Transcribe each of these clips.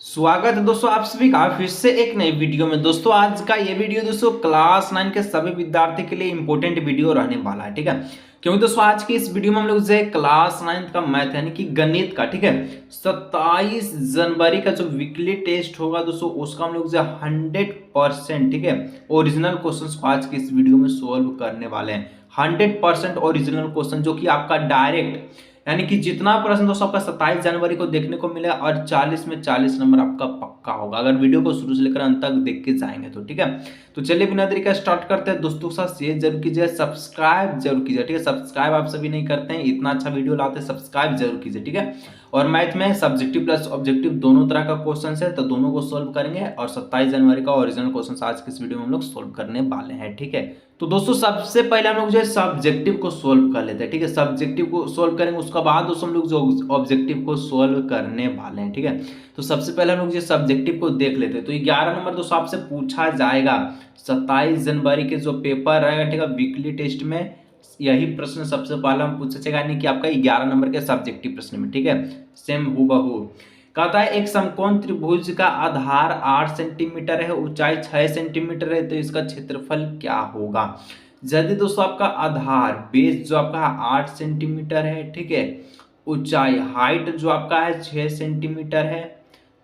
स्वागत है दोस्तों आप सभी का फिर से एक नई वीडियो में। दोस्तों आज का ये वीडियो दोस्तों क्लास 9 के सभी विद्यार्थी के लिए इंपॉर्टेंट वीडियो रहने वाला है, ठीक है। क्योंकि दोस्तों आज की इस वीडियो में हम लोग जो है क्लास 9 का मैथ यानी कि गणित का, ठीक है, 27 जनवरी का जो वीकली टेस्ट होगा दोस्तों उसका हम लोग जो 100%, ठीक है, ओरिजिनल क्वेश्चन को आज की इस वीडियो में सोल्व करने वाले हैं। 100% ओरिजिनल क्वेश्चन जो कि आपका डायरेक्ट यानी कि जितना प्रश्न दोस्तों आपका 27 जनवरी को देखने को मिलेगा और 40 में 40 नंबर आपका पक्का होगा अगर वीडियो को शुरू से लेकर अंत तक देख के जाएंगे तो, ठीक है। तो चलिए बिना देरी का स्टार्ट करते हैं। दोस्तों के साथ शेयर जरूर कीजिए, सब्सक्राइब जरूर कीजिए, ठीक है। सब्सक्राइब आप सभी नहीं करते हैं, इतना अच्छा वीडियो लाते हैं, सब्सक्राइब जरूर कीजिए, ठीक है। और मैथ में सब्जेक्टिव प्लस ऑब्जेक्टिव दोनों तरह का क्वेश्चन है तो दोनों को सोल्व करेंगे और 27 जनवरी का ओरिजिनल क्वेश्चन आज के इस वीडियो में हम लोग सोल्व करने वाले हैं, ठीक है। तो दोस्तों सबसे पहले हम लोग जो है सब्जेक्टिव को सोल्व कर लेते हैं, ठीक है। सब्जेक्टिव को सोल्व करेंगे उसके बाद दोस्तों हम लोग जो ऑब्जेक्टिव को सोल्व करने वाले हैं, ठीक है। तो सबसे पहले हम लोग जो सब्जेक्टिव को देख लेते हैं। तो 11 नंबर दोस्तों आपसे पूछा जाएगा 27 जनवरी के जो पेपर रहेगा, ठीक है, वीकली टेस्ट में यही प्रश्न सबसे पहला हम पूछेगा, यानी कि आपका 11 नंबर के सब्जेक्टिव प्रश्न में, ठीक है, सेम हूबहू। कहता है एक समकोण त्रिभुज का आधार 8 सेंटीमीटर है, ऊंचाई 6 सेंटीमीटर है, तो इसका क्षेत्रफल क्या होगा। यदि दोस्तों आपका आधार बेस जो आपका 8 सेंटीमीटर है, ठीक है, ऊंचाई हाइट जो आपका है 6 सेंटीमीटर है,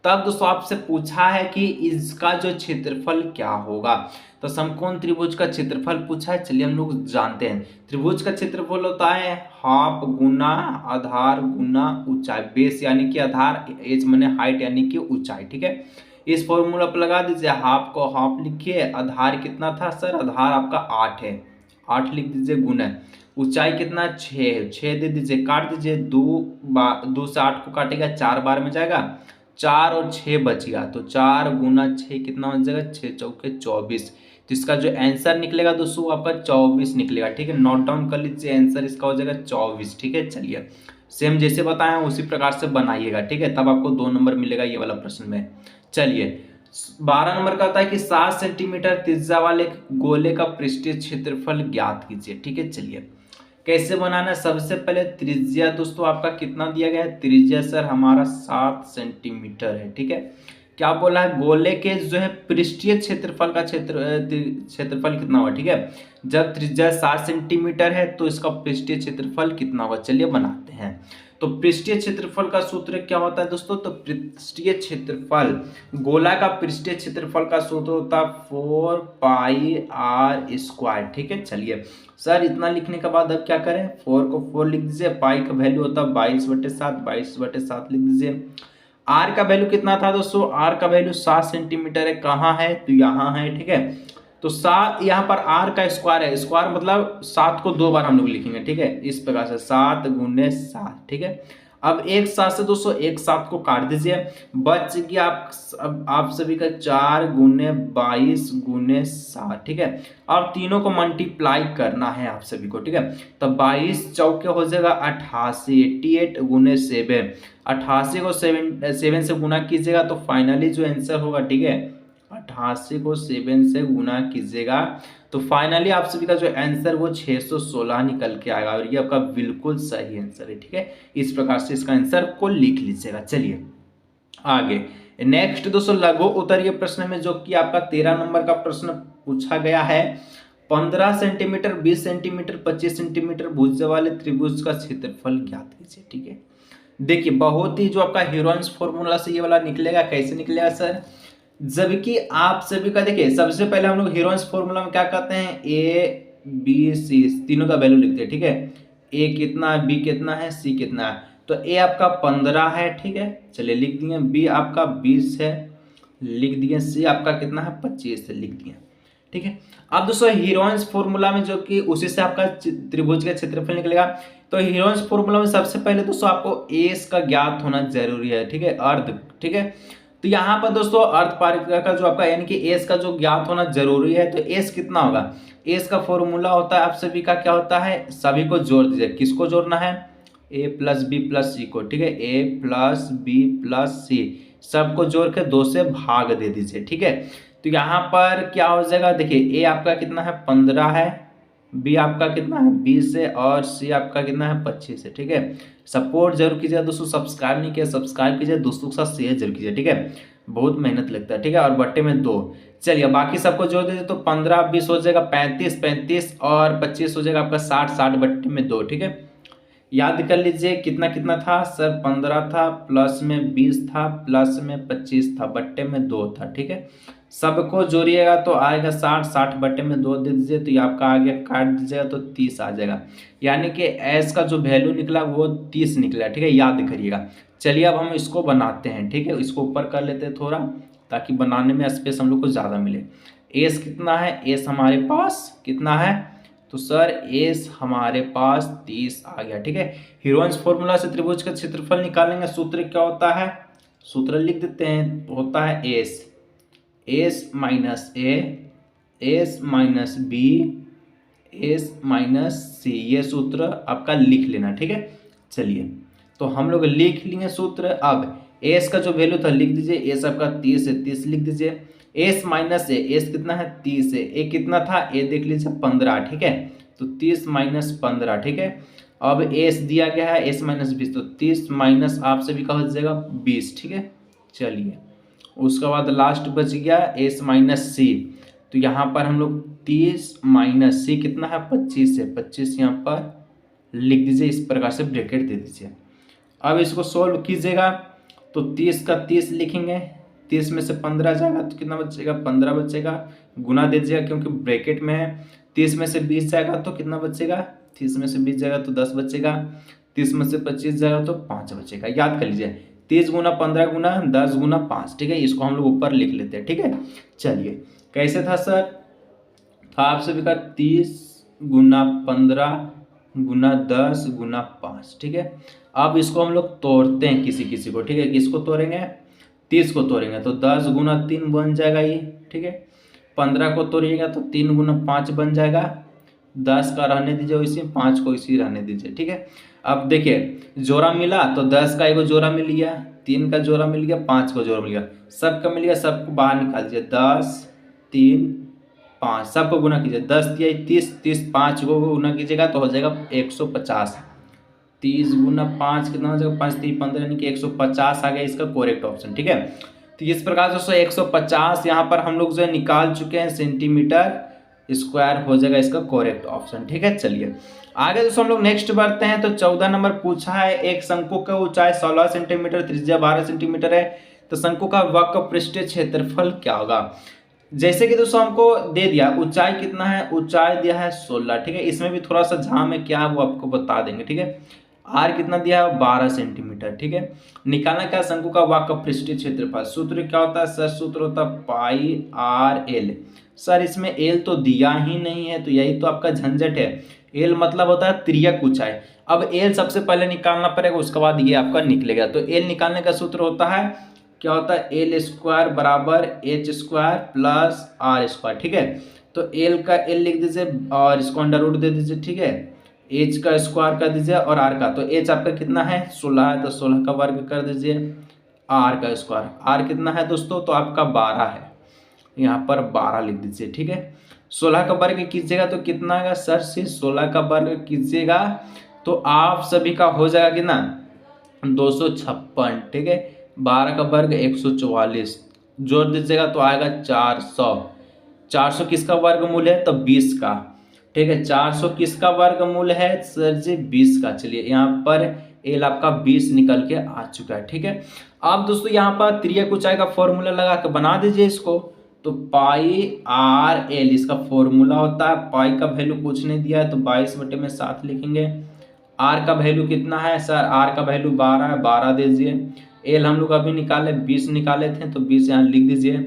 तब दोस्तों आपसे पूछा है कि इसका जो क्षेत्रफल क्या होगा। तो समकोण त्रिभुज का क्षेत्रफल पूछा है, चलिए हम लोग जानते हैं। त्रिभुज का क्षेत्रफल होता है हाफ गुना आधार गुना ऊंचाई, बेस यानी कि आधार, एज माने हाइट यानी कि ऊंचाई, ठीक है। इस फॉर्मूला पर लगा दीजिए, हाफ को हाफ लिखिए, आधार कितना था सर, आधार आपका 8 है, 8 लिख दीजिए, गुना ऊंचाई कितना 6 है, 6 दे दीजिए, काट दीजिए, 2 से 8 को काटेगा 4 बार में जाएगा, 4 और 6 बच गया, तो 4 गुना 6 कितना बन जाएगा, 6 चौके 24। तो इसका जो आंसर निकलेगा दोस्तों आपका 24 निकलेगा, ठीक है। नोट डाउन कर लीजिए, आंसर इसका हो जाएगा 24, ठीक है। चलिए सेम जैसे बताया उसी प्रकार से बनाइएगा, ठीक है, तब आपको 2 नंबर मिलेगा ये वाला प्रश्न में। चलिए 12 नंबर का होता है कि 7 सेंटीमीटर त्रिज्या वाले गोले का पृष्ठीय क्षेत्रफल ज्ञात कीजिए, ठीक है। चलिए कैसे बनाना है, सबसे पहले त्रिज्या दोस्तों आपका कितना दिया गया है, त्रिज्या सर हमारा 7 सेंटीमीटर है, ठीक है। क्या बोला है, गोले के जो है पृष्ठीय क्षेत्रफल का क्षेत्रफल कितना होगा, ठीक है। जब त्रिज्या 7 सेंटीमीटर है तो इसका पृष्ठीय क्षेत्रफल कितना होगा, चलिए बनाते हैं। तो पृष्ठीय क्षेत्रफल का सूत्र क्या होता है दोस्तों, तो पृष्ठीय क्षेत्रफल, गोला का पृष्ठीय क्षेत्रफल का सूत्र होता है 4 पाई आर स्क्वायर, ठीक है। चलिए सर इतना लिखने के बाद अब क्या करें, 4 को 4 लिख दीजिए, पाई का वैल्यू होता है 22/7, 22/7 लिख दीजिए। आर का वैल्यू कितना था दोस्तों, आर का वैल्यू 7 सेंटीमीटर है, कहाँ है, तो यहाँ है, ठीक है। तो 7 यहाँ पर आर का स्क्वायर है, स्क्वायर मतलब 7 को 2 बार हम लोग लिखेंगे, ठीक है, इस प्रकार से 7 गुने 7, ठीक है। अब एक 7 से दोस्तों एक 7 को काट दीजिए, बच गया आप सभी का 4 गुने 22 गुने 7, ठीक है। अब तीनों को मल्टीप्लाई करना है आप सभी को, ठीक है। तो 22 चौके हो जाएगा 88, 88 गुने 7, 88 को 7 से गुना कीजिएगा तो फाइनली जो आंसर होगा, ठीक है, 88 को 7 से गुना कीजिएगा तो फाइनली आप सभी का जो आंसर वो 616 निकल के आएगा और ये आपका बिल्कुल सही आंसर है, ठीक है। इस प्रकार से इसका आंसर को लिख लीजिएगा। चलिए आगे नेक्स्ट दोस्तों लघु उत्तरीय प्रश्न में जो कि आपका 13 नंबर का प्रश्न पूछा गया है, 15 सेंटीमीटर 20 सेंटीमीटर 25 सेंटीमीटर भुजा वाले त्रिभुज का क्षेत्रफल ज्ञात कीजिए, ठीक है। देखिए बहुत ही जो आपका हीरोइंस फॉर्मूला से ये वाला निकलेगा, कैसे निकलेगा सर, जबकि आप सभी का देखिए सबसे पहले हम लोग हीरोइंस फॉर्मूला में क्या कहते हैं, ए बी सी तीनों का वैल्यू लिखते हैं, ठीक है। ए कितना है, बी कितना है, सी कितना है, तो ए आपका 15 है, ठीक है, चलिए लिख दिए, बी आपका 20 है लिख दिए, सी आपका कितना है 25 है लिख दिए, ठीक है। अब दोस्तों हीरोइंस फॉर्मूला में जो कि उसी से आपका त्रिभुज का क्षेत्रफल निकलेगा, तो हीरोइंस फॉर्मूला में सबसे पहले दोस्तों आपको एस का ज्ञात होना जरूरी है, ठीक है, अर्ध, ठीक है। तो यहाँ पर दोस्तों अर्ध पारिका का जो आपका यानी कि एस का जो ज्ञात होना जरूरी है, तो एस कितना होगा, एस का फॉर्मूला होता है आप सभी का क्या होता है, सभी को जोड़ दीजिए, किसको जोड़ना है, ए प्लस बी प्लस सी को, ठीक है, ए प्लस बी प्लस सी सबको जोड़ के 2 से भाग दे दीजिए, ठीक है। तो यहाँ पर क्या हो जाएगा, देखिए ए आपका कितना है 15 है, बी आपका कितना है 20 है और सी आपका कितना है 25 है। ठीक है, सपोर्ट जरूर कीजिएगा दोस्तों, सब्सक्राइब नहीं किया सब्सक्राइब कीजिए, दोस्तों के साथ शेयर जरूर कीजिए। ठीक है, बहुत मेहनत लगता है। ठीक है, और बट्टे में 2। चलिए बाकी सबको जोड़ दीजिए तो 15 20 हो जाएगा 35 35 और 25 हो जाएगा आपका 60 60 बट्टे में 2। ठीक है, याद कर लीजिए कितना कितना था सर, 15 था, प्लस में 20 था, प्लस में 25 था, बट्टे में 2 था। ठीक है, सबको जोड़िएगा तो आएगा 60 60 बट्टे में 2 दे दीजिए तो ये आपका आ गया, काट दीजिएगा तो 30 आ जाएगा। यानी कि एस का जो वैल्यू निकला वो 30 निकला। ठीक है, याद करिएगा। चलिए अब हम इसको बनाते हैं। ठीक है, इसको ऊपर कर लेते हैं थोड़ा, ताकि बनाने में स्पेस हम लोग को ज़्यादा मिले। एस कितना है, एस हमारे पास कितना है, तो सर एस हमारे पास 30 आ गया। ठीक है, हीरोइंस फॉर्मूला से त्रिभुज का क्षेत्रफल निकालेंगे। सूत्र क्या होता है, सूत्र लिख देते हैं, तो होता है S S minus A S minus B S minus C, ये सूत्र आपका लिख लेना। ठीक है, चलिए तो हम लोग लिख लेंगे सूत्र। अब एस का जो वैल्यू था लिख दीजिए, एस आपका 30 है, 30 लिख दीजिए। एस माइनस ए, एस कितना है 30 है, ए कितना था, ए देख लीजिए 15। ठीक है, तो 30 माइनस 15। ठीक है, अब एस दिया गया है एस माइनस 20, तो 30 माइनस आपसे भी कहा जाएगा 20। ठीक है, चलिए उसके बाद लास्ट बच गया एस माइनस सी, तो यहाँ पर हम लोग 30 माइनस सी कितना है 25 है, 25 यहाँ पर लिख दीजिए, इस प्रकार से ब्रैकेट दे दीजिए। अब इसको सोल्व कीजिएगा तो 30 का 30 लिखेंगे, 30 में से 15 जाएगा तो कितना बचेगा 15 बचेगा, गुना दे दीजिएगा क्योंकि ब्रैकेट में है। 30 में से 20 जाएगा तो कितना बचेगा, 30 में से 20 जाएगा तो 10 बचेगा, 30 में से 25 जाएगा तो 5 बचेगा। याद कर लीजिए 30 गुना 15 गुना 10 गुना 5। ठीक है, इसको हम लोग ऊपर लिख लेते हैं। ठीक है, चलिए कैसे था सर, था आप सभी का 30 गुना 15 गुना 10 गुना 5। ठीक है, अब इसको हम लोग तोड़ते हैं किसी किसी को। ठीक है, किसको तोड़ेंगे, 30 को तोड़ेंगे तो 10 गुना 3 बन जाएगा ये। ठीक है, 15 को तोड़िएगा तो 3 गुना 5 बन जाएगा, 10 का रहने दीजिए इसी, 5 को इसी रहने दीजिए। ठीक है, अब देखिए जोड़ा मिला तो 10 का एक जोड़ा मिल गया, 3 का जोड़ा मिल गया, 5 का जोड़ा मिल गया, सबका मिल गया, सबको बाहर निकाल दीजिए। 10 3 5 सबको गुना कीजिए, 10 दिया 30, 30 5 को गुना कीजिएगा तो हो जाएगा 150। 30 गुना 5 कितना हो जाएगा, 5 3 15 यानी कि 150 आ गया इसका करेक्ट ऑप्शन। ठीक है, तो इस प्रकार दोस्तों 150 यहाँ पर हम लोग जो है निकाल चुके हैं सेंटीमीटर स्क्वायर हो जाएगा इसका करेक्ट ऑप्शन। ठीक है, चलिए आगे दोस्तों हम लोग नेक्स्ट बढ़ते हैं। तो 14 नंबर पूछा है, एक शंकु का ऊंचाई 16 सेंटीमीटर त्रिज्या 12 सेंटीमीटर है, तो शंकु का वक्र पृष्ठीय क्षेत्रफल क्या होगा। जैसे कि दोस्तों हमको दे दिया ऊंचाई कितना है, ऊंचाई दिया है 16। ठीक है, इसमें भी थोड़ा सा झाम है क्या है वो आपको बता देंगे। ठीक है, आर कितना दिया है 12 सेंटीमीटर। ठीक है, निकालना क्या शंकु का वक्र पृष्ठीय क्षेत्रफल, सूत्र क्या होता है सर, सूत्र होता है पाई आर एल। सर इसमें एल तो दिया ही नहीं है, तो यही तो आपका झंझट है। एल मतलब होता है तिर्यक ऊंचाई। अब एल सबसे पहले निकालना पड़ेगा, उसके बाद ये आपका निकलेगा। तो एल निकालने का सूत्र होता है क्या होता है, एल स्क्वायर बराबर H square plus R square. ठीक है, तो एल का एल लिख दीजिए और इसको अंडर रूट दे दीजिए। ठीक है, एच का स्क्वायर कर दीजिए और आर का, तो एच आपका कितना है 16 है, तो 16 का वर्ग कर दीजिए, आर का स्क्वायर, आर कितना है दोस्तों तो आपका 12 है, यहाँ पर 12 लिख दीजिए। ठीक है, 16 का वर्ग कीजिएगा तो कितना आएगा सर, से 16 का वर्ग कीजिएगा तो आप सभी का हो जाएगा कितना 256। ठीक है, 12 का वर्ग 144, जोड़ दीजिएगा तो आएगा 400। 400 किसका वर्गमूल है तो 20 का। ठीक है, 400 किसका वर्गमूल है सर जी 20 का। चलिए यहाँ पर एल आपका 20 निकल के आ चुका है। ठीक है, अब दोस्तों यहाँ पर तिर्यक ऊंचाई का फॉर्मूला लगा के बना दीजिए इसको, तो पाई आर एल इसका फॉर्मूला होता है। पाई का वैल्यू कुछ नहीं दिया है तो 22/7 लिखेंगे। आर का वैल्यू कितना है सर, आर का वैल्यू 12 है, 12 दीजिए। एल हम लोग अभी निकाले 20 निकाले थे तो 20 यहाँ लिख दीजिए।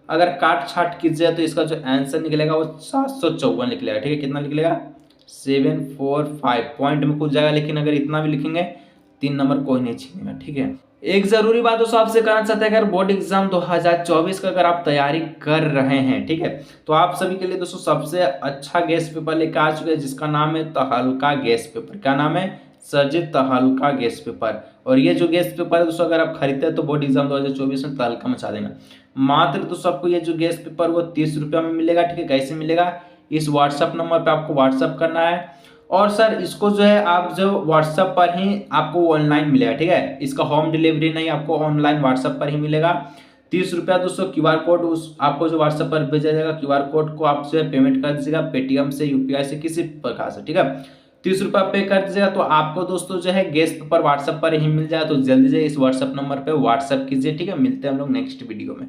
अगर काट छाट कीजिए तो इसका जो आंसर निकलेगा वो 754 निकलेगा। ठीक है, कितना निकलेगा 745, पॉइंट में कुछ जाएगा, लेकिन अगर इतना भी लिखेंगे 3 नंबर कोई नहीं छीनेगा। ठीक है, एक जरूरी बात दोस्तों आपसे कहना चाहते हैं, अगर बोर्ड एग्जाम 2024 का अगर आप तैयारी कर रहे हैं, ठीक है, तो आप सभी के लिए दोस्तों सबसे अच्छा गेस्ट पेपर लेकर आ चुके हैं जिसका नाम है तहल्का गेस्ट पेपर। क्या नाम है सर जी, तहल्का गेस्ट पेपर। और ये जो गेस्ट पेपर है दोस्तों अगर आप खरीदते हैं तो बोर्ड एग्जाम 2024 में तहल्का मचा देगा। मात्र दोस्तों आपको ये जो गेस्ट पेपर वो 30 रुपये में मिलेगा। ठीक है, कैसे मिलेगा, इस व्हाट्सअप नंबर पे आपको व्हाट्सअप करना है। और सर इसको जो है आप जो व्हाट्सअप पर ही आपको ऑनलाइन मिलेगा, ठीक है, इसका होम डिलीवरी नहीं, आपको ऑनलाइन व्हाट्सअप पर ही मिलेगा। 30 रुपया दोस्तों क्यूआर कोड उस आपको जो व्हाट्सएप पर भेजा जाएगा, क्यूआर कोड को आप जो है पेमेंट कर दीजिएगा पेटीएम से, यूपीआई से, किसी प्रकार से, ठीक है। 30 रुपया पे कर दीजिएगा तो आपको दोस्तों जो है गैस पेपर व्हाट्सएप पर ही मिल जाए। तो जल्दी से इस व्हाट्सएप नंबर पे व्हाट्सएप कीजिए, ठीक है। मिलते हैं हम लोग नेक्स्ट वीडियो में।